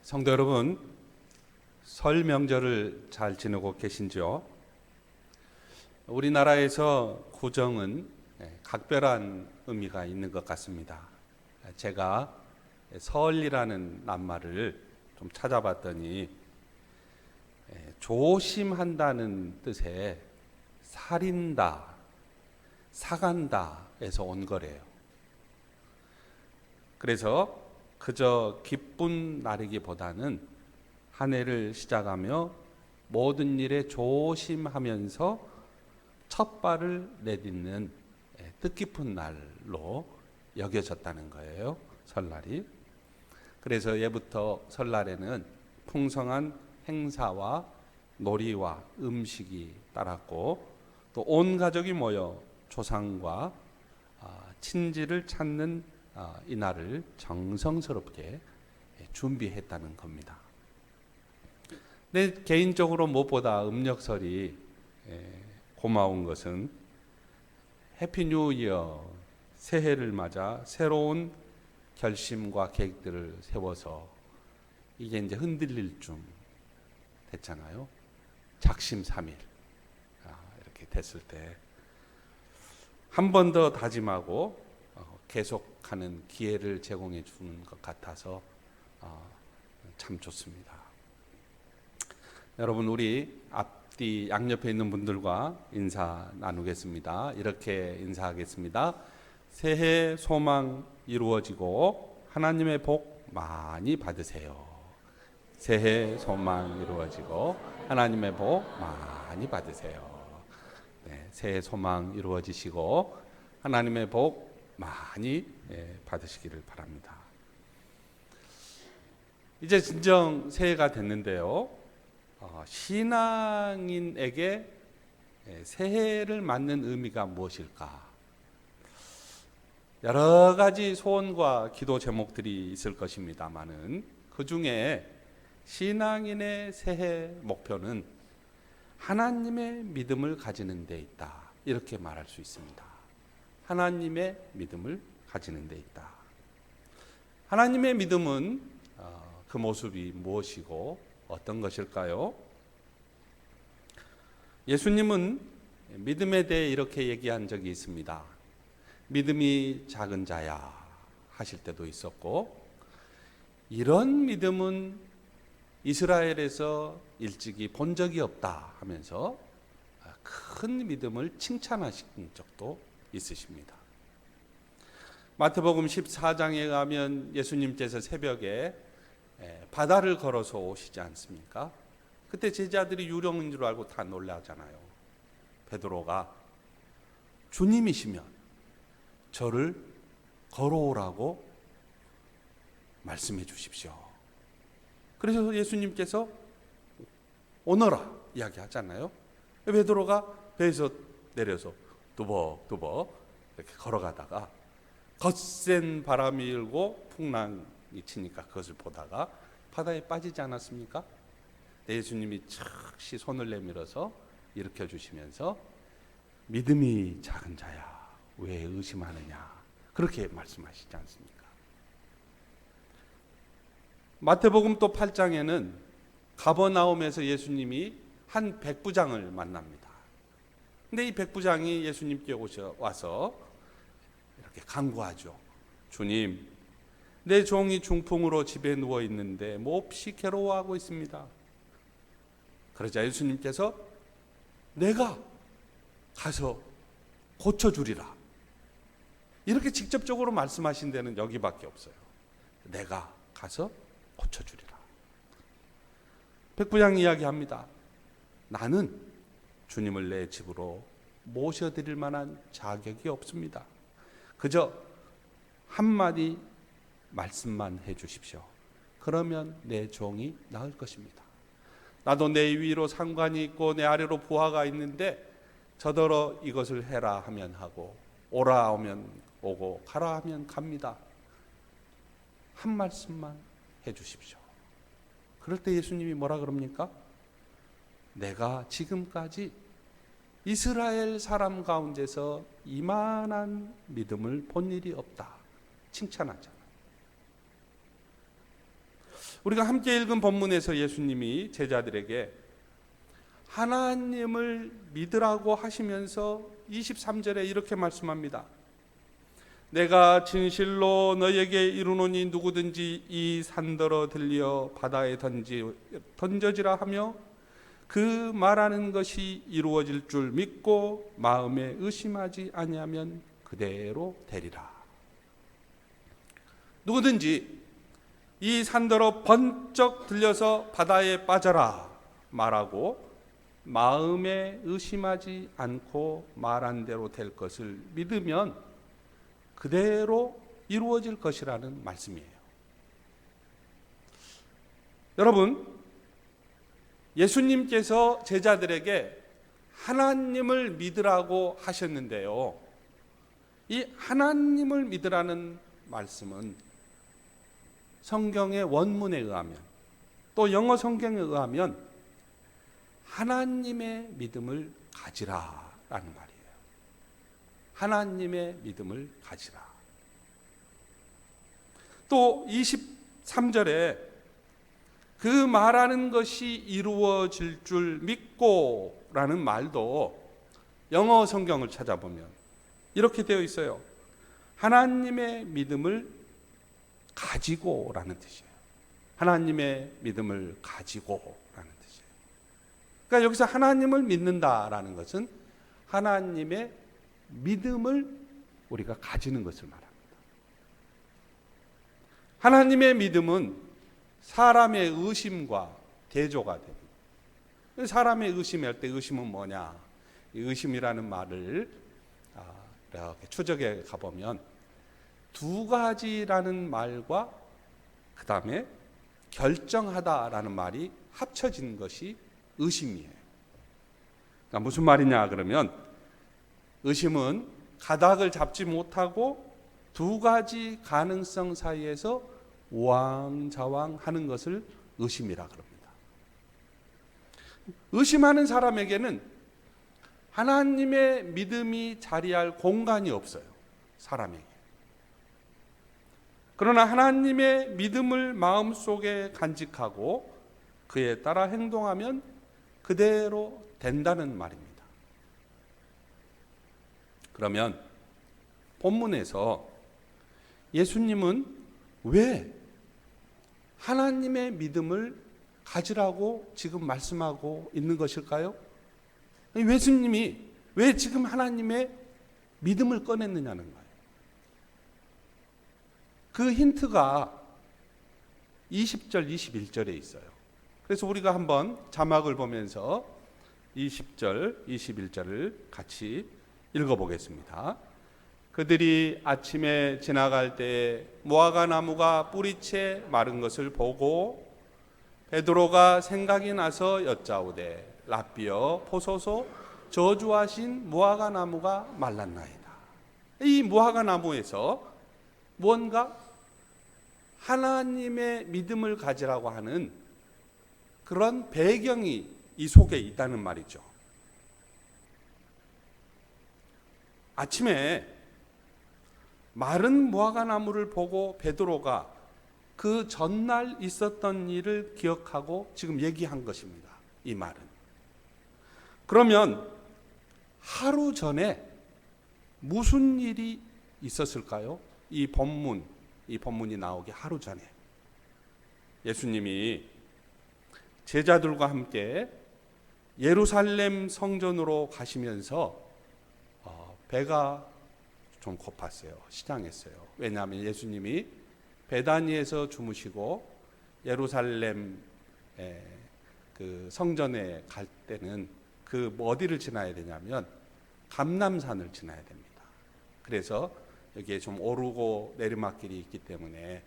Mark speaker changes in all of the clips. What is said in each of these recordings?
Speaker 1: 성도 여러분, 설 명절을 잘 지내고 계신지요? 우리나라에서 구정은 각별한 의미가 있는 것 같습니다. 제가 설이라는 낱말을 좀 찾아봤더니 조심한다는 뜻의 살인다, 사간다에서 온 거래요. 그래서 그저 기쁜 날이기보다는 한 해를 시작하며 모든 일에 조심하면서 첫 발을 내딛는 뜻깊은 날로 여겨졌다는 거예요. 설날이. 그래서 예부터 설날에는 풍성한 행사와 놀이와 음식이 따랐고 또 온 가족이 모여 조상과 친지를 찾는 이 날을 정성스럽게 준비했다는 겁니다. 근데 개인적으로 무엇보다 음력설이 고마운 것은 해피 뉴 이어, 새해를 맞아 새로운 결심과 계획들을 세워서 이게 이제 흔들릴 쯤 됐잖아요. 작심삼일 이렇게 됐을 때 한 번 더 다짐하고 계속하는 기회를 제공해 주는 것 같아서 참 좋습니다. 여러분, 우리 앞뒤 양옆에 있는 분들과 인사 나누겠습니다. 이렇게 인사하겠습니다. 새해 소망 이루어지고 하나님의 복 많이 받으세요. 새해 소망 이루어지고 하나님의 복 많이 받으세요. 네, 새해 소망 이루어지시고 하나님의 복 많이 받으시기를 바랍니다. 이제 진정 새해가 됐는데요. 신앙인에게 새해를 맞는 의미가 무엇일까? 여러 가지 소원과 기도 제목들이 있을 것입니다만은 그 중에 신앙인의 새해 목표는 하나님의 믿음을 가지는 데 있다. 이렇게 말할 수 있습니다. 하나님의 믿음을 가지는 데 있다. 하나님의 믿음은 그 모습이 무엇이고 어떤 것일까요? 예수님은 믿음에 대해 이렇게 얘기한 적이 있습니다. 믿음이 작은 자야 하실 때도 있었고, 이런 믿음은 이스라엘에서 일찍이 본 적이 없다 하면서 큰 믿음을 칭찬하신 적도 있으십니다. 마태복음 14장에 가면 예수님께서 새벽에 바다를 걸어서 오시지 않습니까? 그때 제자들이 유령인 줄 알고 다 놀라잖아요. 베드로가 주님이시면 저를 걸어오라고 말씀해 주십시오. 그래서 예수님께서 오너라 이야기하잖아요. 베드로가 배에서 내려서 두벅두벅 이렇게 걸어가다가 거센 바람이 일고 풍랑이 치니까 그것을 보다가 바다에 빠지지 않았습니까? 예수님이 즉시 손을 내밀어서 일으켜 주시면서 믿음이 작은 자야 왜 의심하느냐 그렇게 말씀하시지 않습니까? 마태복음 또 8장에는 가버나움에서 예수님이 한 백부장을 만납니다. 근데 이 백부장이 예수님께 와서 이렇게 간구하죠. 주님, 내 종이 중풍으로 집에 누워 있는데 몹시 괴로워하고 있습니다. 그러자 예수님께서 내가 가서 고쳐주리라. 이렇게 직접적으로 말씀하신 데는 여기밖에 없어요. 내가 가서 고쳐주리라. 백부장이 이야기합니다. 나는 주님을 내 집으로 모셔드릴 만한 자격이 없습니다. 그저 한마디 말씀만 해 주십시오. 그러면 내 종이 나을 것입니다. 나도 내 위로 상관이 있고 내 아래로 부하가 있는데 저더러 이것을 해라 하면 하고 오라 하면 오고 가라 하면 갑니다. 한 말씀만 해 주십시오. 그럴 때 예수님이 뭐라 그럽니까? 내가 지금까지 이스라엘 사람 가운데서 이만한 믿음을 본 일이 없다. 칭찬하잖아요. 우리가 함께 읽은 본문에서 예수님이 제자들에게 하나님을 믿으라고 하시면서 23절에 이렇게 말씀합니다. 내가 진실로 너에게 이르노니 누구든지 이 산더러 들려 바다에 던져지라 하며 그 말하는 것이 이루어질 줄 믿고 마음에 의심하지 아니하면 그대로 되리라. 누구든지 이 산더러 번쩍 들려서 바다에 빠져라 말하고 마음에 의심하지 않고 말한 대로 될 것을 믿으면 그대로 이루어질 것이라는 말씀이에요. 여러분, 예수님께서 제자들에게 하나님을 믿으라고 하셨는데요, 이 하나님을 믿으라는 말씀은 성경의 원문에 의하면, 또 영어 성경에 의하면 하나님의 믿음을 가지라라는 말이에요. 하나님의 믿음을 가지라. 또 23절에 그 말하는 것이 이루어질 줄 믿고 라는 말도 영어 성경을 찾아보면 이렇게 되어 있어요. 하나님의 믿음을 가지고 라는 뜻이에요. 하나님의 믿음을 가지고 라는 뜻이에요. 그러니까 여기서 하나님을 믿는다라는 것은 하나님의 믿음을 우리가 가지는 것을 말합니다. 하나님의 믿음은 사람의 의심과 대조가 됩니다. 사람의 의심할 때 의심은 뭐냐? 의심이라는 말을 이렇게 추적해 가보면 두 가지라는 말과 그 다음에 결정하다라는 말이 합쳐진 것이 의심이에요. 그러니까 무슨 말이냐 그러면 의심은 가닥을 잡지 못하고 두 가지 가능성 사이에서 우왕좌왕하는 것을 의심이라 그럽니다. 의심하는 사람에게는 하나님의 믿음이 자리할 공간이 없어요. 사람에게. 그러나 하나님의 믿음을 마음속에 간직하고 그에 따라 행동하면 그대로 된다는 말입니다. 그러면 본문에서 예수님은 왜 하나님의 믿음을 가지라고 지금 말씀하고 있는 것일까요? 예수님이 왜 지금 하나님의 믿음을 꺼냈느냐는 거예요. 그 힌트가 20절, 21절에 있어요. 그래서 우리가 한번 자막을 보면서 20절, 21절을 같이 읽어보겠습니다. 그들이 아침에 지나갈 때 무화과 나무가 뿌리채 마른 것을 보고 베드로가 생각이 나서 여짜오되 라삐어 보소서 저주하신 무화과 나무가 말랐나이다. 이 무화과 나무에서 무언가 하나님의 믿음을 가지라고 하는 그런 배경이 이 속에 있다는 말이죠. 아침에 마른 무화과 나무를 보고 베드로가 그 전날 있었던 일을 기억하고 지금 얘기한 것입니다. 이 말은. 그러면 하루 전에 무슨 일이 있었을까요? 이 본문이 나오기 하루 전에 예수님이 제자들과 함께 예루살렘 성전으로 가시면서 배가 좀 고팠어요. 시장했어요. 왜냐하면 예수님이 베다니에서 주무시고 예루살렘 그 성전에 갈 때는 그 어디를 지나야 되냐면 감람산을 지나야 됩니다. 그래서 여기에 좀 오르고 내리막길이 있기 때문에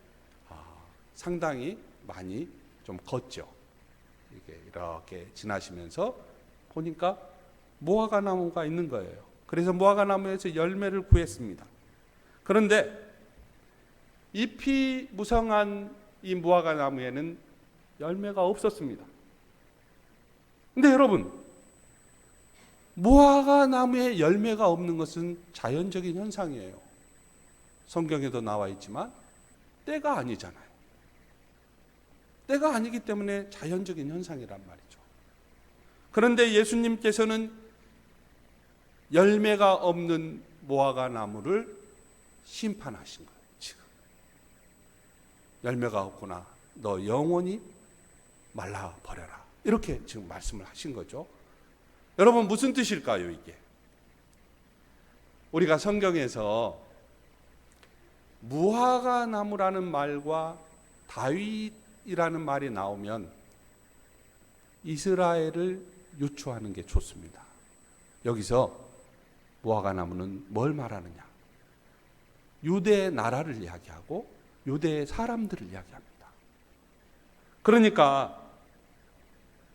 Speaker 1: 상당히 많이 좀 걷죠. 이렇게 지나시면서 보니까 무화과 나무가 있는 거예요. 그래서 무화과 나무에서 열매를 구했습니다. 그런데 잎이 무성한 이 무화과 나무에는 열매가 없었습니다. 근데 여러분, 무화과 나무에 열매가 없는 것은 자연적인 현상이에요. 성경에도 나와 있지만 때가 아니잖아요. 때가 아니기 때문에 자연적인 현상이란 말이죠. 그런데 예수님께서는 열매가 없는 무화과 나무를 심판하신 거예요. 지금 열매가 없구나, 너 영원히 말라버려라, 이렇게 지금 말씀을 하신 거죠. 여러분, 무슨 뜻일까요 이게? 우리가 성경에서 무화과 나무라는 말과 다윗이라는 말이 나오면 이스라엘을 유추하는 게 좋습니다. 여기서 무화과 나무는 뭘 말하느냐? 유대 나라를 이야기하고 유대 사람들을 이야기합니다. 그러니까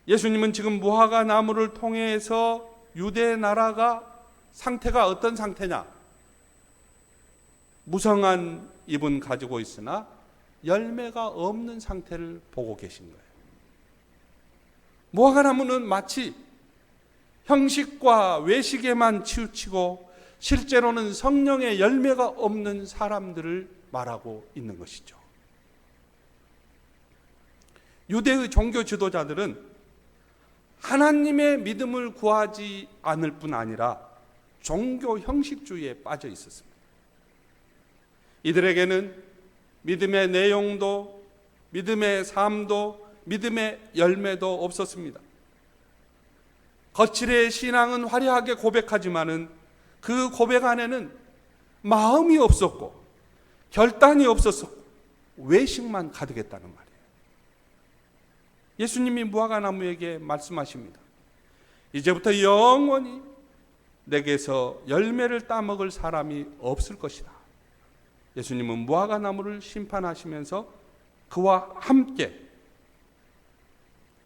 Speaker 1: 예수님은 지금 무화과 나무를 통해서 유대 나라가 상태가 어떤 상태냐? 무성한 잎은 가지고 있으나 열매가 없는 상태를 보고 계신 거예요. 무화과 나무는 마치 형식과 외식에만 치우치고 실제로는 성령의 열매가 없는 사람들을 말하고 있는 것이죠. 유대의 종교 지도자들은 하나님의 믿음을 구하지 않을 뿐 아니라 종교 형식주의에 빠져 있었습니다. 이들에게는 믿음의 내용도, 믿음의 삶도, 믿음의 열매도 없었습니다. 거칠의 신앙은 화려하게 고백하지만은 그 고백 안에는 마음이 없었고 결단이 없었고 외식만 가득했다는 말이에요. 예수님이 무화과 나무에게 말씀하십니다. 이제부터 영원히 내게서 열매를 따먹을 사람이 없을 것이다. 예수님은 무화과 나무를 심판하시면서 그와 함께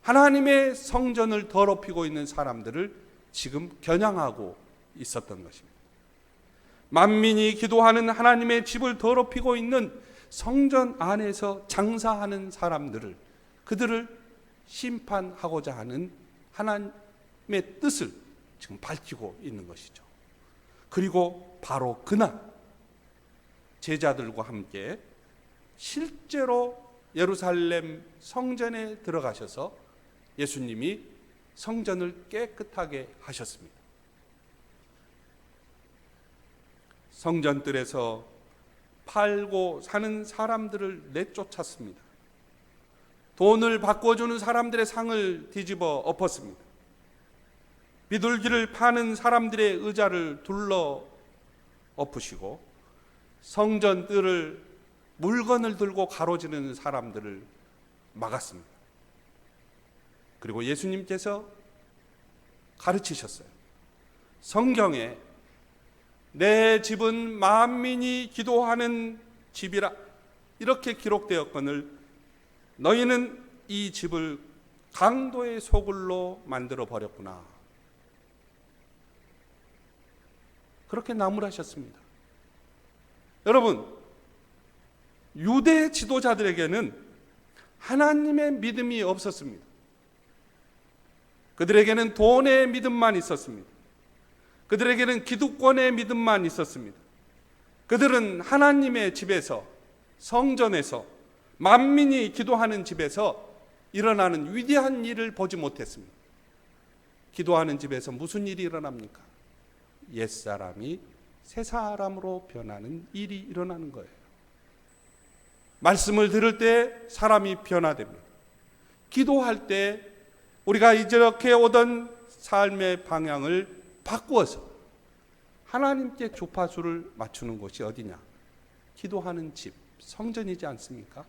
Speaker 1: 하나님의 성전을 더럽히고 있는 사람들을 지금 겨냥하고 있었던 것입니다. 만민이 기도하는 하나님의 집을 더럽히고 있는 성전 안에서 장사하는 사람들을, 그들을 심판하고자 하는 하나님의 뜻을 지금 밝히고 있는 것이죠. 그리고 바로 그날 제자들과 함께 실제로 예루살렘 성전에 들어가셔서 예수님이 성전을 깨끗하게 하셨습니다. 성전들에서 팔고 사는 사람들을 내쫓았습니다. 돈을 바꿔주는 사람들의 상을 뒤집어 엎었습니다. 비둘기를 파는 사람들의 의자를 둘러 엎으시고 성전 뜰을 물건을 들고 가로지르는 사람들을 막았습니다. 그리고 예수님께서 가르치셨어요. 성경에 내 집은 만민이 기도하는 집이라 이렇게 기록되었거늘 너희는 이 집을 강도의 소굴로 만들어 버렸구나. 그렇게 나무라셨습니다. 여러분, 유대 지도자들에게는 하나님의 믿음이 없었습니다. 그들에게는 돈의 믿음만 있었습니다. 그들에게는 기득권의 믿음만 있었습니다. 그들은 하나님의 집에서, 성전에서, 만민이 기도하는 집에서 일어나는 위대한 일을 보지 못했습니다. 기도하는 집에서 무슨 일이 일어납니까? 옛사람이 새사람으로 변하는 일이 일어나는 거예요. 말씀을 들을 때 사람이 변화됩니다. 기도할 때 우리가 이렇게 오던 삶의 방향을 바꾸어서 하나님께 주파수를 맞추는 곳이 어디냐? 기도하는 집, 성전이지 않습니까?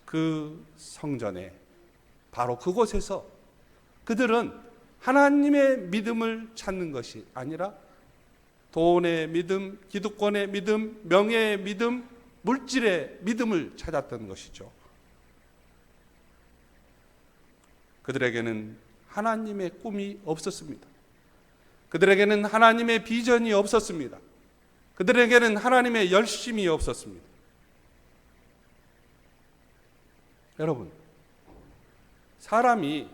Speaker 1: 그 성전에, 바로 그곳에서 그들은 하나님의 믿음을 찾는 것이 아니라 돈의 믿음, 기득권의 믿음, 명예의 믿음, 물질의 믿음을 찾았던 것이죠. 그들에게는 하나님의 꿈이 없었습니다. 그들에게는 하나님의 비전이 없었습니다. 그들에게는 하나님의 열심이 없었습니다. 여러분, 사람이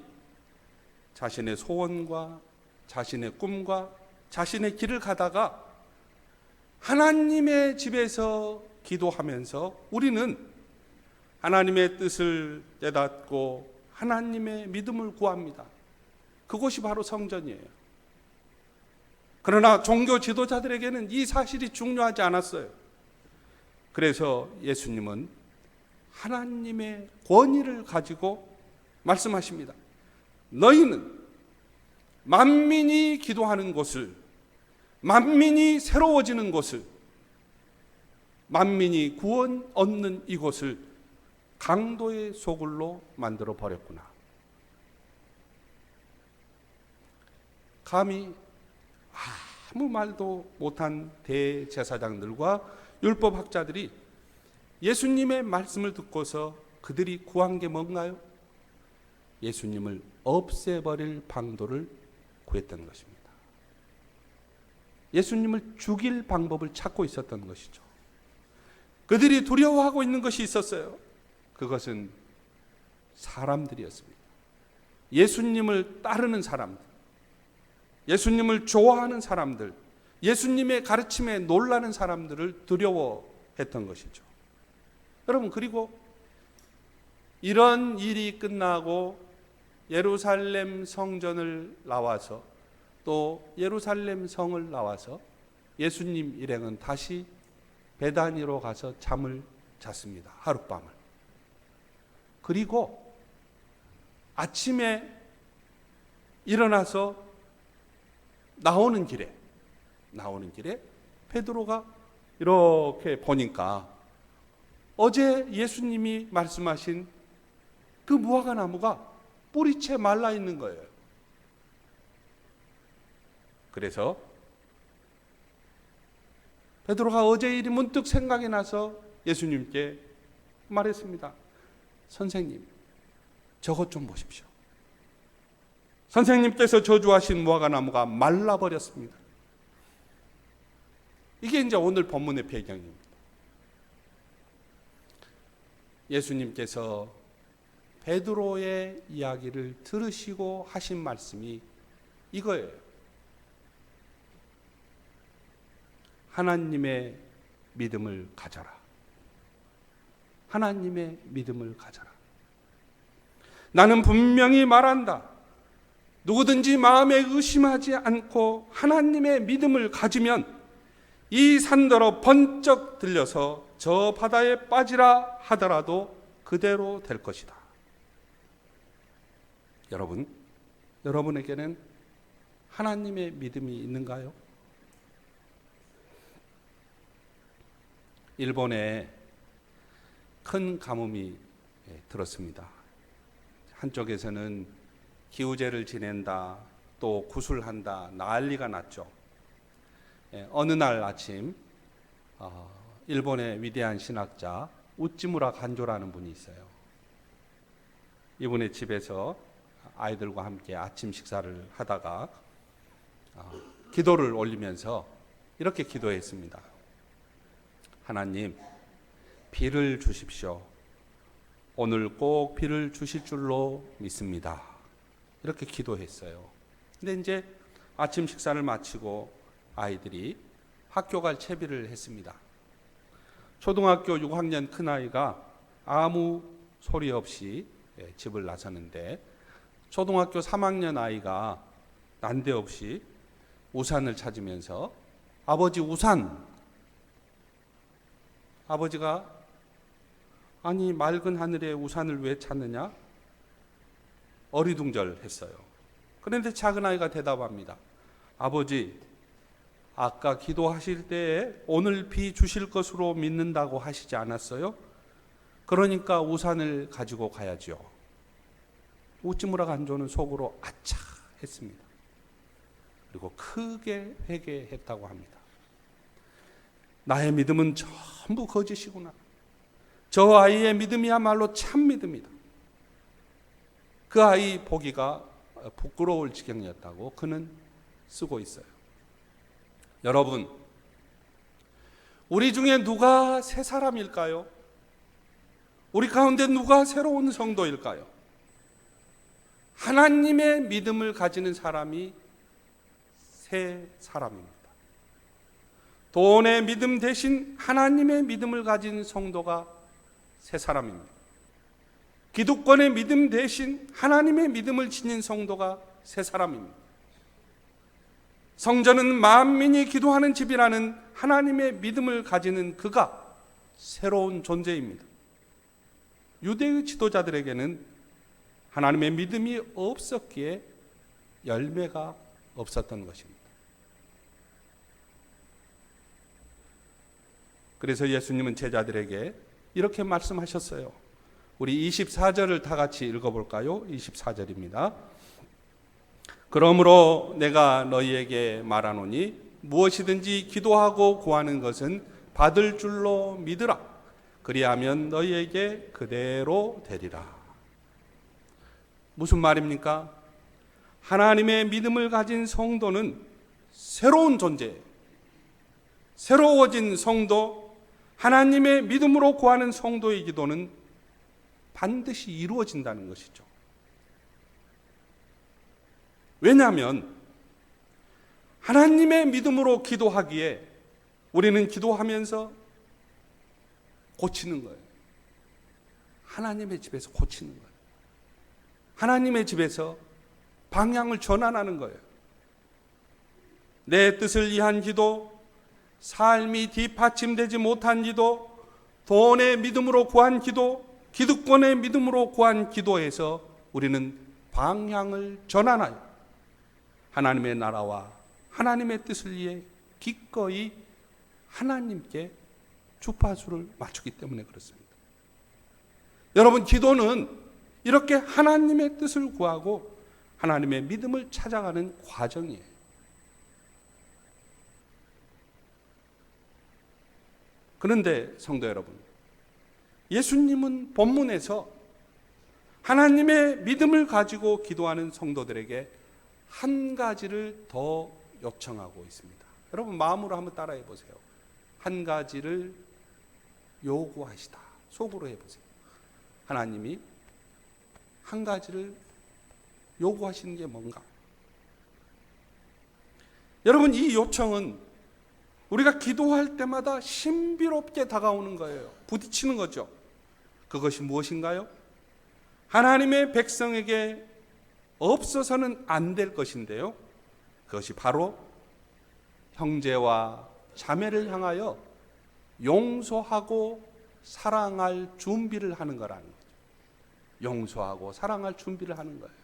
Speaker 1: 자신의 소원과 자신의 꿈과 자신의 길을 가다가 하나님의 집에서 기도하면서 우리는 하나님의 뜻을 깨닫고 하나님의 믿음을 구합니다. 그곳이 바로 성전이에요. 그러나 종교 지도자들에게는 이 사실이 중요하지 않았어요. 그래서 예수님은 하나님의 권위를 가지고 말씀하십니다. 너희는 만민이 기도하는 곳을, 만민이 새로워지는 곳을, 만민이 구원 얻는 이곳을 강도의 소굴로 만들어 버렸구나. 감히 아무 말도 못한 대제사장들과 율법학자들이 예수님의 말씀을 듣고서 그들이 구한 게 뭔가요? 예수님을 없애버릴 방도를 구했던 것입니다. 예수님을 죽일 방법을 찾고 있었던 것이죠. 그들이 두려워하고 있는 것이 있었어요. 그것은 사람들이었습니다. 예수님을 따르는 사람들, 예수님을 좋아하는 사람들, 예수님의 가르침에 놀라는 사람들을 두려워했던 것이죠. 여러분, 그리고 이런 일이 끝나고 예루살렘 성전을 나와서 또 예루살렘 성을 나와서 예수님 일행은 다시 베다니로 가서 잠을 잤습니다. 하룻밤을. 그리고 아침에 일어나서 나오는 길에 베드로가 이렇게 보니까 어제 예수님이 말씀하신 그 무화과 나무가 뿌리채 말라 있는 거예요. 그래서 베드로가 어제 일이 문득 생각이 나서 예수님께 말했습니다. 선생님, 저것 좀 보십시오. 선생님께서 저주하신 무화과 나무가 말라버렸습니다. 이게 이제 오늘 본문의 배경입니다. 예수님께서 베드로의 이야기를 들으시고 하신 말씀이 이거예요. 하나님의 믿음을 가져라. 하나님의 믿음을 가져라. 나는 분명히 말한다. 누구든지 마음에 의심하지 않고 하나님의 믿음을 가지면 이 산더러 번쩍 들려서 저 바다에 빠지라 하더라도 그대로 될 것이다. 여러분에게는 하나님의 믿음이 있는가요? 일본에 큰 가뭄이 들었습니다. 한쪽에서는 기우제를 지낸다, 또 구술한다, 난리가 났죠. 어느 날 아침 일본의 위대한 신학자 우찌무라 간조라는 분이 있어요. 이분의 집에서 아이들과 함께 아침 식사를 하다가 기도를 올리면서 이렇게 기도했습니다. 하나님, 비를 주십시오. 오늘 꼭 비를 주실 줄로 믿습니다. 이렇게 기도했어요. 근데 이제 아침 식사를 마치고 아이들이 학교 갈 채비를 했습니다. 초등학교 6학년 큰아이가 아무 소리 없이 집을 나섰는데 초등학교 3학년 아이가 난데없이 우산을 찾으면서 아버지 우산, 아버지가 아니 맑은 하늘에 우산을 왜 찾느냐? 어리둥절했어요. 그런데 작은 아이가 대답합니다. 아버지, 아까 기도하실 때에 오늘 비 주실 것으로 믿는다고 하시지 않았어요? 그러니까 우산을 가지고 가야죠. 우찌무라 간조는 속으로 아차 했습니다. 그리고 크게 회개했다고 합니다. 나의 믿음은 전부 거짓이구나. 저 아이의 믿음이야말로 참 믿음이다. 그 아이 보기가 부끄러울 지경이었다고 그는 쓰고 있어요. 여러분, 우리 중에 누가 새 사람일까요? 우리 가운데 누가 새로운 성도일까요? 하나님의 믿음을 가지는 사람이 새 사람입니다. 돈의 믿음 대신 하나님의 믿음을 가진 성도가 새 사람입니다. 기득권의 믿음 대신 하나님의 믿음을 지닌 성도가 세 사람입니다. 성전은 만민이 기도하는 집이라는 하나님의 믿음을 가지는 그가 새로운 존재입니다. 유대의 지도자들에게는 하나님의 믿음이 없었기에 열매가 없었던 것입니다. 그래서 예수님은 제자들에게 이렇게 말씀하셨어요. 우리 24절을 다 같이 읽어볼까요? 24절입니다. 그러므로 내가 너희에게 말하노니 무엇이든지 기도하고 구하는 것은 받을 줄로 믿으라. 그리하면 너희에게 그대로 되리라. 무슨 말입니까? 하나님의 믿음을 가진 성도는 새로운 존재, 새로워진 성도, 하나님의 믿음으로 구하는 성도의 기도는 반드시 이루어진다는 것이죠. 왜냐하면 하나님의 믿음으로 기도하기에 우리는 기도하면서 고치는 거예요. 하나님의 집에서 고치는 거예요. 하나님의 집에서 방향을 전환하는 거예요. 내 뜻을 위한 기도, 삶이 뒷받침되지 못한 기도, 돈의 믿음으로 구한 기도, 기득권의 믿음으로 구한 기도에서 우리는 방향을 전환하여 하나님의 나라와 하나님의 뜻을 위해 기꺼이 하나님께 주파수를 맞추기 때문에 그렇습니다. 여러분, 기도는 이렇게 하나님의 뜻을 구하고 하나님의 믿음을 찾아가는 과정이에요. 그런데 성도 여러분, 예수님은 본문에서 하나님의 믿음을 가지고 기도하는 성도들에게 한 가지를 더 요청하고 있습니다. 여러분, 마음으로 한번 따라해 보세요. 한 가지를 요구하시다. 속으로 해보세요. 하나님이 한 가지를 요구하시는 게 뭔가? 여러분, 이 요청은 우리가 기도할 때마다 신비롭게 다가오는 거예요. 부딪히는 거죠. 그것이 무엇인가요? 하나님의 백성에게 없어서는 안 될 것인데요. 그것이 바로 형제와 자매를 향하여 용서하고 사랑할 준비를 하는 거라는 거죠. 용서하고 사랑할 준비를 하는 거예요.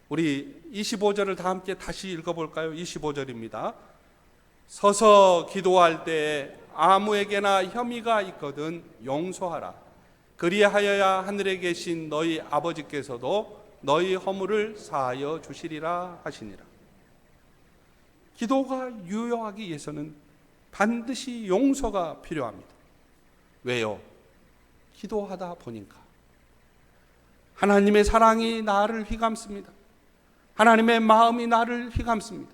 Speaker 1: 우리 25절을 다 함께 다시 읽어볼까요? 25절입니다. 서서 기도할 때 아무에게나 혐의가 있거든 용서하라. 그리하여야 하늘에 계신 너희 아버지께서도 너희 허물을 사하여 주시리라 하시니라. 기도가 유효하기 위해서는 반드시 용서가 필요합니다. 왜요? 기도하다 보니까 하나님의 사랑이 나를 휘감습니다. 하나님의 마음이 나를 휘감습니다.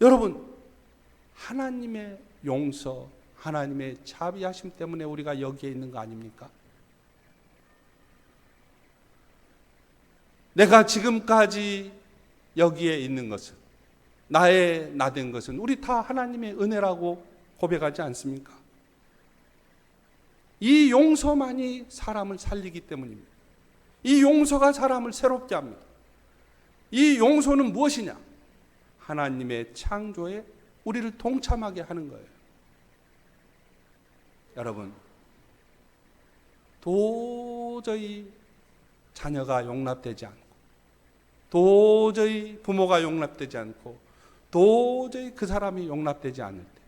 Speaker 1: 여러분, 하나님의 용서, 하나님의 자비하심 때문에 우리가 여기에 있는 거 아닙니까? 내가 지금까지 여기에 있는 것은, 나의 나된 것은 우리 다 하나님의 은혜라고 고백하지 않습니까? 이 용서만이 사람을 살리기 때문입니다. 이 용서가 사람을 새롭게 합니다. 이 용서는 무엇이냐? 하나님의 창조에 우리를 동참하게 하는 거예요. 여러분, 도저히 자녀가 용납되지 않고, 도저히 부모가 용납되지 않고, 도저히 그 사람이 용납되지 않을 때,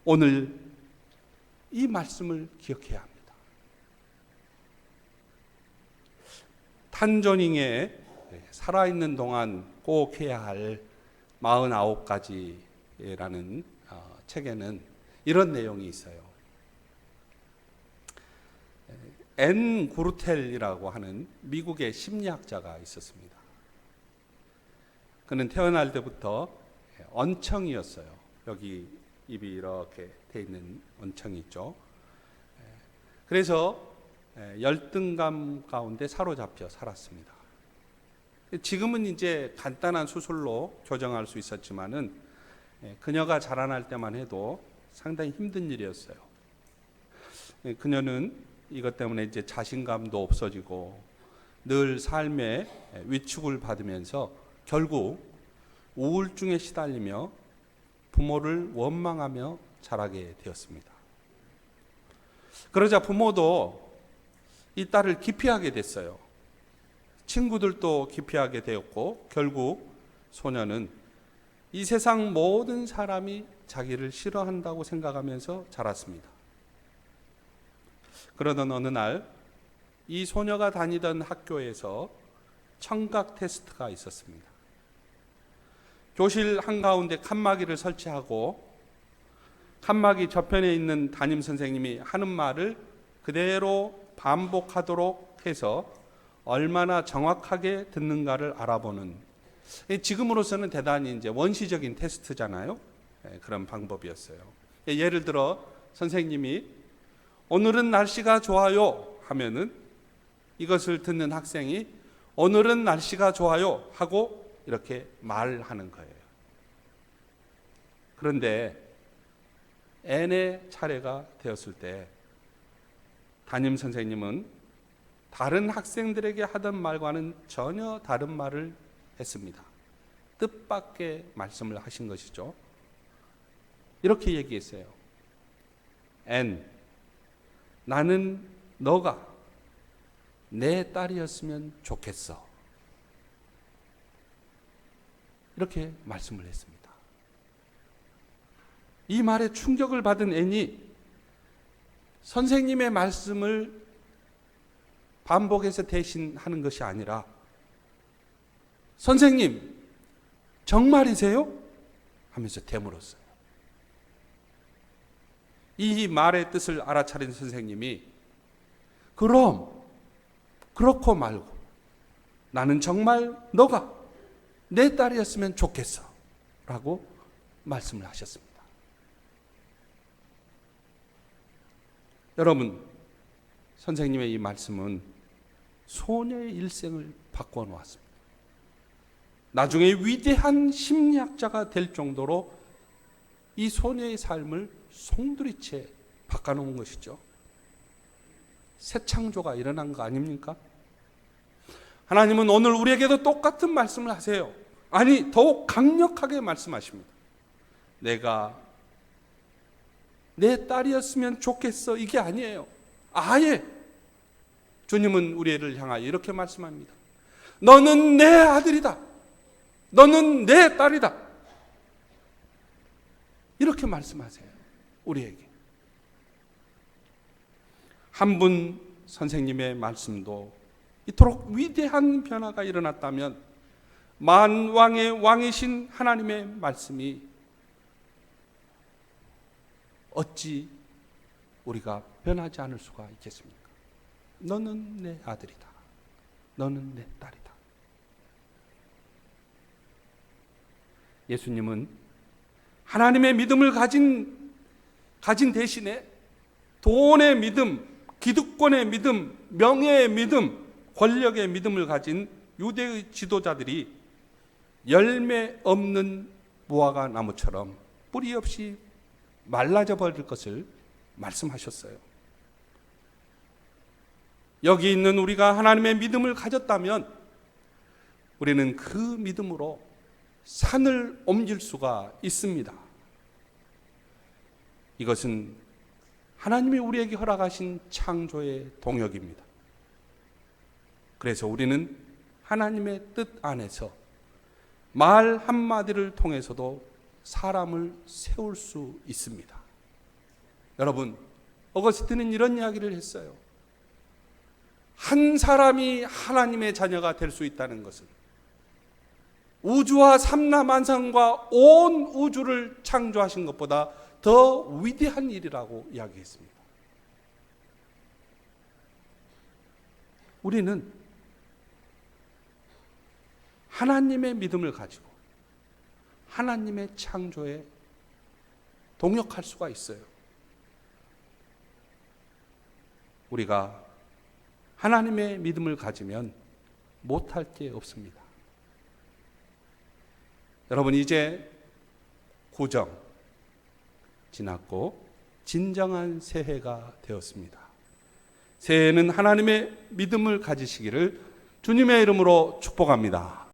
Speaker 1: 오늘 이 말씀을 기억해야 합니다. 탄저닝에 살아있는 동안 꼭 해야 할 49가지라는 책에는 이런 내용이 있어요. 앤 구르텔이라고 하는 미국의 심리학자가 있었습니다. 그는 태어날 때부터 언청이었어요. 여기 입이 이렇게 돼 있는 언청이 있죠. 그래서 열등감 가운데 사로잡혀 살았습니다. 지금은 이제 간단한 수술로 교정할 수 있었지만은 그녀가 자라날 때만 해도 상당히 힘든 일이었어요. 그녀는 이것 때문에 이제 자신감도 없어지고 늘 삶에 위축을 받으면서 결국 우울증에 시달리며 부모를 원망하며 자라게 되었습니다. 그러자 부모도 이 딸을 기피하게 됐어요. 친구들도 기피하게 되었고 결국 소녀는 이 세상 모든 사람이 자기를 싫어한다고 생각하면서 자랐습니다. 그러던 어느 날 이 소녀가 다니던 학교에서 청각 테스트가 있었습니다. 교실 한가운데 칸막이를 설치하고 칸막이 저편에 있는 담임 선생님이 하는 말을 그대로 반복하도록 해서 얼마나 정확하게 듣는가를 알아보는, 지금으로서는 대단히 이제 원시적인 테스트잖아요. 그런 방법이었어요. 예를 들어 선생님이 오늘은 날씨가 좋아요 하면은 이것을 듣는 학생이 오늘은 날씨가 좋아요 하고 이렇게 말하는 거예요. 그런데 N의 차례가 되었을 때 담임 선생님은 다른 학생들에게 하던 말과는 전혀 다른 말을 했습니다. 뜻밖의 말씀을 하신 것이죠. 이렇게 얘기했어요. N, 나는 너가 내 딸이었으면 좋겠어. 이렇게 말씀을 했습니다. 이 말에 충격을 받은 N이 선생님의 말씀을 반복해서 대신하는 것이 아니라 선생님, 정말이세요? 하면서 되물었어요. 이 말의 뜻을 알아차린 선생님이 그럼 그렇고 말고 나는 정말 너가 내 딸이었으면 좋겠어 라고 말씀을 하셨습니다. 여러분, 선생님의 이 말씀은 소녀의 일생을 바꿔 놓았습니다. 나중에 위대한 심리학자가 될 정도로 이 소녀의 삶을 송두리째 바꿔놓은 것이죠. 새 창조가 일어난 거 아닙니까? 하나님은 오늘 우리에게도 똑같은 말씀을 하세요. 아니, 더욱 강력하게 말씀하십니다. 내가 내 딸이었으면 좋겠어, 이게 아니에요. 아예 주님은 우리를 향하여 이렇게 말씀합니다. 너는 내 아들이다. 너는 내 딸이다. 이렇게 말씀하세요. 우리에게. 한 분 선생님의 말씀도 이토록 위대한 변화가 일어났다면 만왕의 왕이신 하나님의 말씀이 어찌 우리가 변하지 않을 수가 있겠습니까? 너는 내 아들이다. 너는 내 딸이다. 예수님은 하나님의 믿음을 가진 대신에 돈의 믿음, 기득권의 믿음, 명예의 믿음, 권력의 믿음을 가진 유대의 지도자들이 열매 없는 무화과 나무처럼 뿌리 없이 말라져 버릴 것을 말씀하셨어요. 여기 있는 우리가 하나님의 믿음을 가졌다면 우리는 그 믿음으로 산을 옮길 수가 있습니다. 이것은 하나님이 우리에게 허락하신 창조의 동역입니다. 그래서 우리는 하나님의 뜻 안에서 말 한마디를 통해서도 사람을 세울 수 있습니다. 여러분, 어거스틴은 이런 이야기를 했어요. 한 사람이 하나님의 자녀가 될 수 있다는 것은 우주와 삼라만상과 온 우주를 창조하신 것보다 더 위대한 일이라고 이야기했습니다. 우리는 하나님의 믿음을 가지고 하나님의 창조에 동역할 수가 있어요. 우리가 하나님의 믿음을 가지면 못할 게 없습니다. 여러분, 이제 구정 지났고 진정한 새해가 되었습니다. 새해에는 하나님의 믿음을 가지시기를 주님의 이름으로 축복합니다.